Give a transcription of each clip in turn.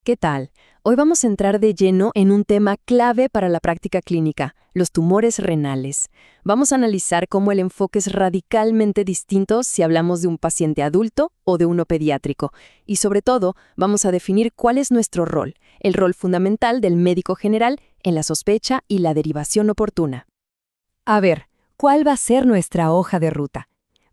¿Qué tal? Hoy vamos a entrar de lleno en un tema clave para la práctica clínica, los tumores renales. Vamos a analizar cómo el enfoque es radicalmente distinto si hablamos de un paciente adulto o de uno pediátrico. Y sobre todo, vamos a definir cuál es nuestro rol, el rol fundamental del médico general en la sospecha y la derivación oportuna. A ver, ¿cuál va a ser nuestra hoja de ruta?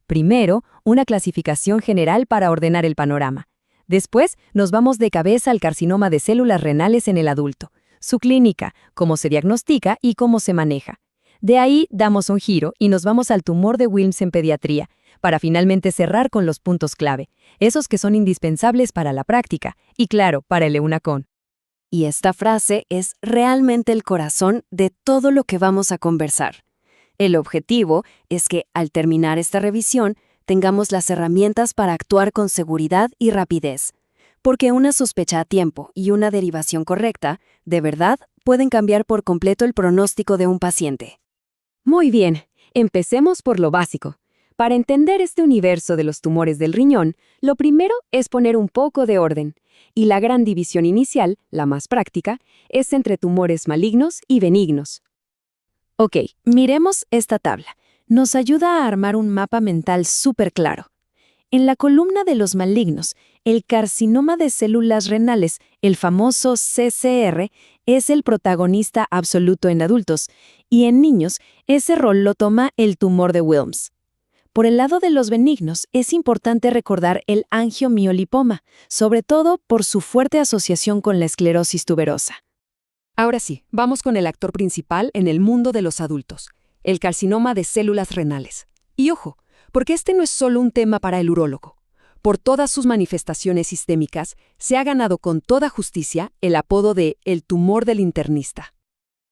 Primero, una clasificación general para ordenar el panorama. Después, nos vamos de cabeza al carcinoma de células renales en el adulto, su clínica, cómo se diagnostica y cómo se maneja. De ahí damos un giro y nos vamos al tumor de Wilms en pediatría, para finalmente cerrar con los puntos clave, esos que son indispensables para la práctica y, claro, para el EUNACON. Y esta frase es realmente el corazón de todo lo que vamos a conversar. El objetivo es que, al terminar esta revisión, tengamos las herramientas para actuar con seguridad y rapidez, porque una sospecha a tiempo y una derivación correcta, de verdad, pueden cambiar por completo el pronóstico de un paciente. Muy bien, empecemos por lo básico. Para entender este universo de los tumores del riñón, lo primero es poner un poco de orden, y la gran división inicial, la más práctica, es entre tumores malignos y benignos. Ok, miremos esta tabla. Nos ayuda a armar un mapa mental súper claro. En la columna de los malignos, el carcinoma de células renales, el famoso CCR, es el protagonista absoluto en adultos, y en niños, ese rol lo toma el tumor de Wilms. Por el lado de los benignos, es importante recordar el angiomiolipoma, sobre todo por su fuerte asociación con la esclerosis tuberosa. Ahora sí, vamos con el actor principal en el mundo de los adultos, el carcinoma de células renales. Y ojo, porque este no es solo un tema para el urólogo. Por todas sus manifestaciones sistémicas, se ha ganado con toda justicia el apodo de el tumor del internista.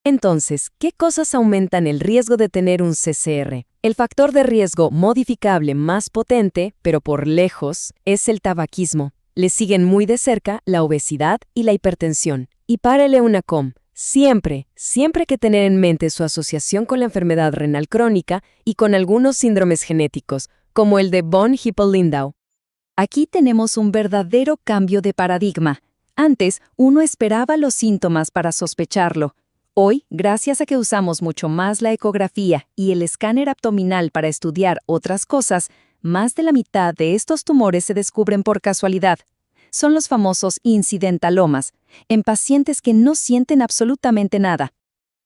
Entonces, ¿qué cosas aumentan el riesgo de tener un CCR? El factor de riesgo modificable más potente, pero por lejos, es el tabaquismo. Le siguen muy de cerca la obesidad y la hipertensión. Y para el EUNACOM, siempre hay que tener en mente su asociación con la enfermedad renal crónica y con algunos síndromes genéticos, como el de von Hippel-Lindau. Aquí tenemos un verdadero cambio de paradigma. Antes, uno esperaba los síntomas para sospecharlo. Hoy, gracias a que usamos mucho más la ecografía y el escáner abdominal para estudiar otras cosas, más de la mitad de estos tumores se descubren por casualidad. Son los famosos incidentalomas, en pacientes que no sienten absolutamente nada.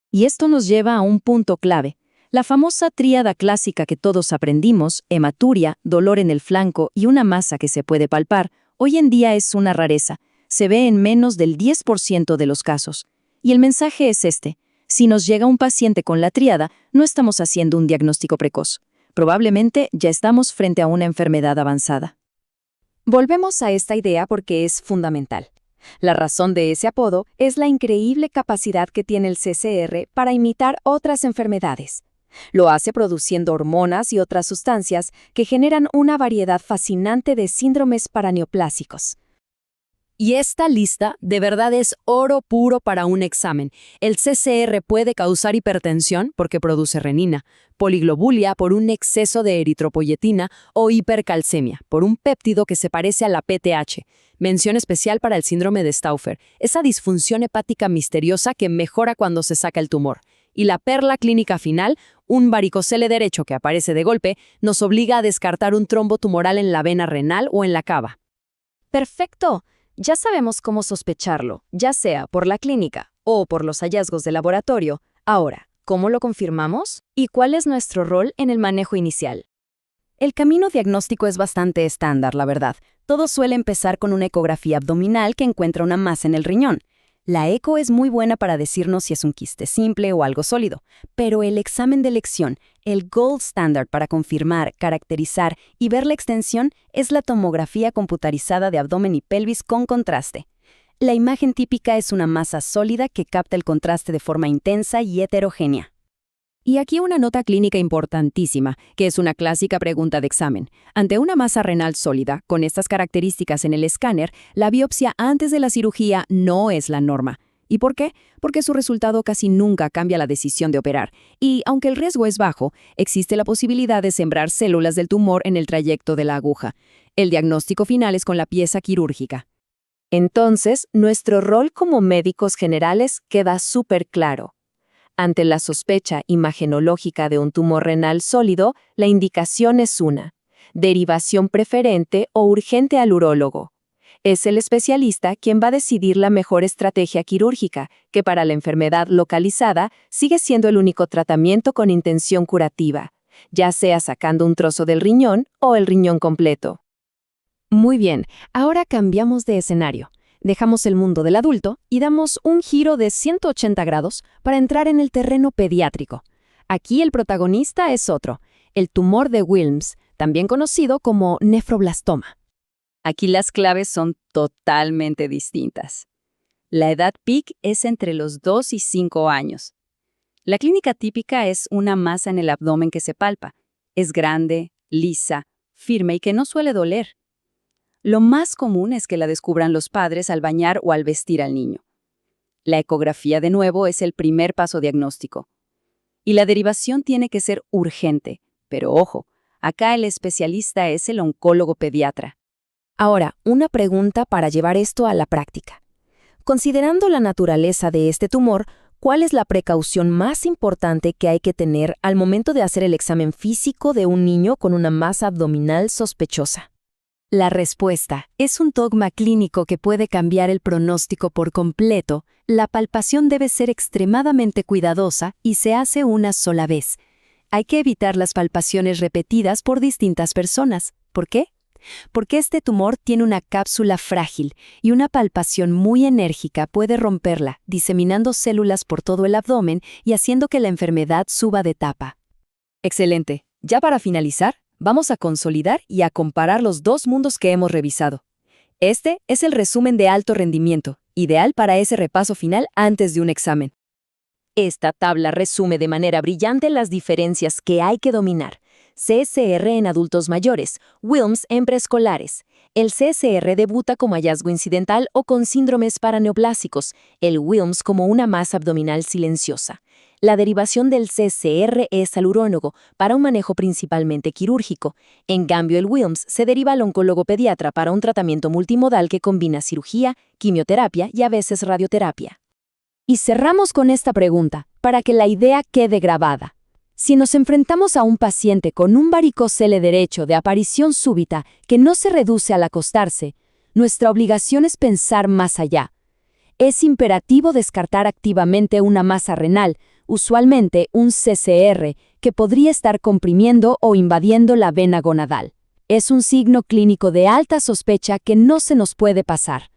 Y esto nos lleva a un punto clave. La famosa tríada clásica que todos aprendimos, hematuria, dolor en el flanco y una masa que se puede palpar, hoy en día es una rareza. Se ve en menos del 10% de los casos. Y el mensaje es este: si nos llega un paciente con la tríada, no estamos haciendo un diagnóstico precoz. Probablemente ya estamos frente a una enfermedad avanzada. Volvemos a esta idea porque es fundamental. La razón de ese apodo es la increíble capacidad que tiene el CCR para imitar otras enfermedades. Lo hace produciendo hormonas y otras sustancias que generan una variedad fascinante de síndromes paraneoplásicos. Y esta lista de verdad es oro puro para un examen. El CCR puede causar hipertensión porque produce renina, poliglobulia por un exceso de eritropoyetina o hipercalcemia por un péptido que se parece a la PTH. Mención especial para el síndrome de Stauffer, esa disfunción hepática misteriosa que mejora cuando se saca el tumor. Y la perla clínica final, un varicocele derecho que aparece de golpe, nos obliga a descartar un trombo tumoral en la vena renal o en la cava. ¡Perfecto! Ya sabemos cómo sospecharlo, ya sea por la clínica o por los hallazgos de laboratorio. Ahora, ¿cómo lo confirmamos? ¿Y cuál es nuestro rol en el manejo inicial? El camino diagnóstico es bastante estándar, la verdad. Todo suele empezar con una ecografía abdominal que encuentra una masa en el riñón. La eco es muy buena para decirnos si es un quiste simple o algo sólido, pero el examen de elección, el gold standard para confirmar, caracterizar y ver la extensión, es la tomografía computarizada de abdomen y pelvis con contraste. La imagen típica es una masa sólida que capta el contraste de forma intensa y heterogénea. Y aquí una nota clínica importantísima, que es una clásica pregunta de examen. Ante una masa renal sólida, con estas características en el escáner, la biopsia antes de la cirugía no es la norma. ¿Y por qué? Porque su resultado casi nunca cambia la decisión de operar. Y aunque el riesgo es bajo, existe la posibilidad de sembrar células del tumor en el trayecto de la aguja. El diagnóstico final es con la pieza quirúrgica. Entonces, nuestro rol como médicos generales queda súper claro. Ante la sospecha imagenológica de un tumor renal sólido, la indicación es una: derivación preferente o urgente al urólogo. Es el especialista quien va a decidir la mejor estrategia quirúrgica, que para la enfermedad localizada sigue siendo el único tratamiento con intención curativa, ya sea sacando un trozo del riñón o el riñón completo. Muy bien, ahora cambiamos de escenario. Dejamos el mundo del adulto y damos un giro de 180 grados para entrar en el terreno pediátrico. Aquí el protagonista es otro, el tumor de Wilms, también conocido como nefroblastoma. Aquí las claves son totalmente distintas. La edad peak es entre los 2 y 5 años. La clínica típica es una masa en el abdomen que se palpa. Es grande, lisa, firme y que no suele doler. Lo más común es que la descubran los padres al bañar o al vestir al niño. La ecografía, de nuevo, es el primer paso diagnóstico. Y la derivación tiene que ser urgente. Pero ojo, acá el especialista es el oncólogo pediatra. Ahora, una pregunta para llevar esto a la práctica. Considerando la naturaleza de este tumor, ¿cuál es la precaución más importante que hay que tener al momento de hacer el examen físico de un niño con una masa abdominal sospechosa? La respuesta es un dogma clínico que puede cambiar el pronóstico por completo. La palpación debe ser extremadamente cuidadosa y se hace una sola vez. Hay que evitar las palpaciones repetidas por distintas personas. ¿Por qué? Porque este tumor tiene una cápsula frágil y una palpación muy enérgica puede romperla, diseminando células por todo el abdomen y haciendo que la enfermedad suba de etapa. Excelente. Ya para finalizar, vamos a consolidar y a comparar los dos mundos que hemos revisado. Este es el resumen de alto rendimiento, ideal para ese repaso final antes de un examen. Esta tabla resume de manera brillante las diferencias que hay que dominar. CSR en adultos mayores, Wilms en preescolares. El CSR debuta como hallazgo incidental o con síndromes paraneoplásicos, el Wilms como una masa abdominal silenciosa. La derivación del CSR es al urólogo, para un manejo principalmente quirúrgico. En cambio, el Wilms se deriva al oncólogo pediatra para un tratamiento multimodal que combina cirugía, quimioterapia y a veces radioterapia. Y cerramos con esta pregunta, para que la idea quede grabada. Si nos enfrentamos a un paciente con un varicocele derecho de aparición súbita que no se reduce al acostarse, nuestra obligación es pensar más allá. Es imperativo descartar activamente una masa renal, usualmente un CSR, que podría estar comprimiendo o invadiendo la vena gonadal. Es un signo clínico de alta sospecha que no se nos puede pasar.